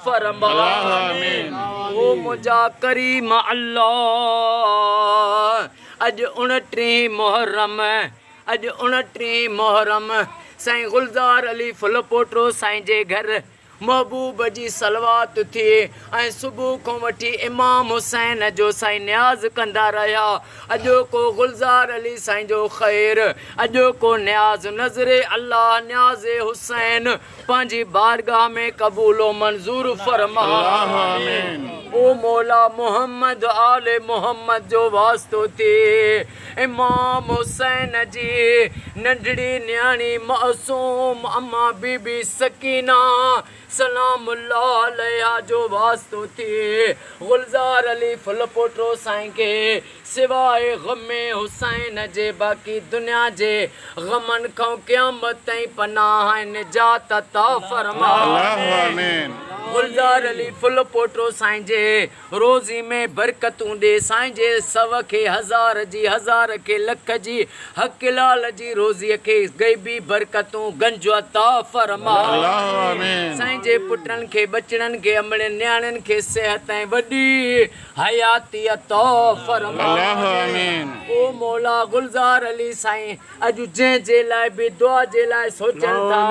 फरमा। ओ मुंहिंजा करीम अल्लाह अॼु 29 मुहर्रम अॼु 29 मुहर्रम साईं गुलज़ार अली फुल पोटरो साईं जे घर महबूब जी सलवात थिए ऐं सुबुह खां वठी इमाम हुसैन जो साईं न्याज़ कंदा रहिया। अॼो को गुलज़ार अली साईं जो ख़ैर अॼो को न्याज़ नज़रे अल्लाह न्याज़ हुसैन पंहिंजी बारगाह में क़बूलो मंज़ूर फरमा। ओ मौला मोहम्मद आले मोहम्मद जो वास्तो थिए इमाम हुसैन जी नंढड़ी न्याणी मासूम अम्मा बीबी सकीना सलामुल्लाह अलैहा जो वास्तो थिए गुलज़ार अली फुल पोटरो साईं के सिवाय ग़मे हुसैन जे बाक़ी दुनिया जे ग़मनि खां क़यामत ताईं पनाह ऐं निजात अता फरमा। गुलज़ार अली फुल पोटरो साईं जे रोज़ी में बरकतूं ॾे साईं जे सव खे हज़ार जी हज़ार खे लख जी हक़ लाल जी रोज़ीअ खे ग़ैबी बरकतूं गंज अता फरमा। साईं जे पुटनि खे बचड़नि खे अमड़े न्याणियुनि खे सिहत ऐं वॾी हयाती अता फरमा। ओ मौला गुलज़ार अली साईं अॼु जंहिंजे लाइ बि दुआ जे लाइ सोचनि था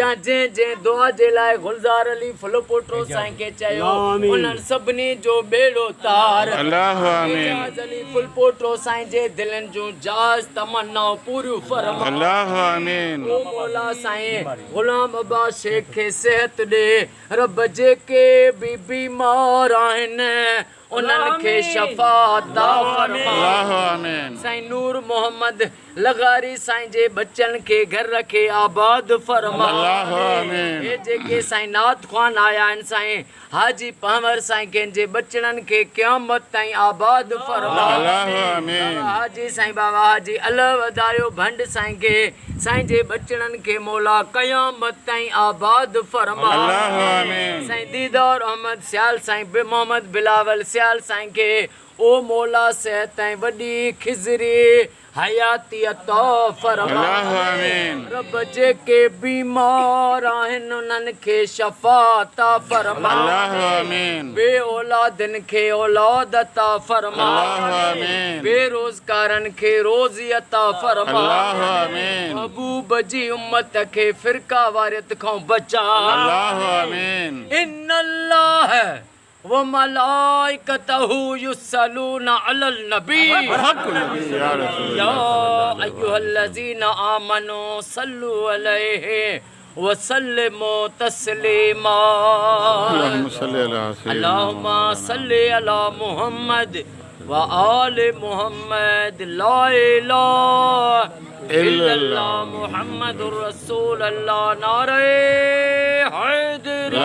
या जंहिं दुआ जे लाइ गुलज़ार अली फुल पोटरो साईं खे चयो उन्हनि सभिनी जो बेड़ो तार एजाज़ अली फुल पोटरो साईं जे दिलनि जूं जायज़ तमन्नाऊं पूरियूं फरमा। ओ मौला साईं गुलाम अब्बास शेख खे सिहत ॾे रब जेके बि बीमार आहिनि उन्हनि खे शफ़ा अता फरमा। साईं नूर मोहम्मद लगारी साईं जे बच्चनि खे घर रखे आबाद फरमा। हे जेके साईं नात ख़्वान आया आहिनि साईं हाजी पहवर साईं कंहिंजे बच्चड़नि खे क़यामत ताईं आबाद फरमा। हाजी साईं बाबा हाजी अलव वधायो भंड साईं खे साईं जे बच्चड़नि खे मौला क़यामत ताईं आबाद फरमा। साईं दीदार अहमद सियाल साईं मोहम्मद बिलावल सियाल साईं खे ओ मौला सेहत ऐं वॾी खिज़री हयाती अता फरमा। रब जेके बीमार आहिनि उन्हनि खे शफ़ा अता फरमा। बे औलादनि खे औलाद अता फरमा। बेरोज़गारनि खे रोज़ी अता फरमा। महबूब जी उम्मत खे फ़िरका वारियत खां बचा। इन्नल्लाह व मलाइकतहु युसल्लूना अलल नबी या अय्युहल्लज़ीना आमनू सल्लु अलैहि व सल्लिमू तस्लीमा। अल्लाहुम्मा सल्लि अला मुहम्मद व आले मुहम्मद ला इलाहा इल्लल्लाह मुहम्मदुर रसूलुल्लाह नारे हैदरी।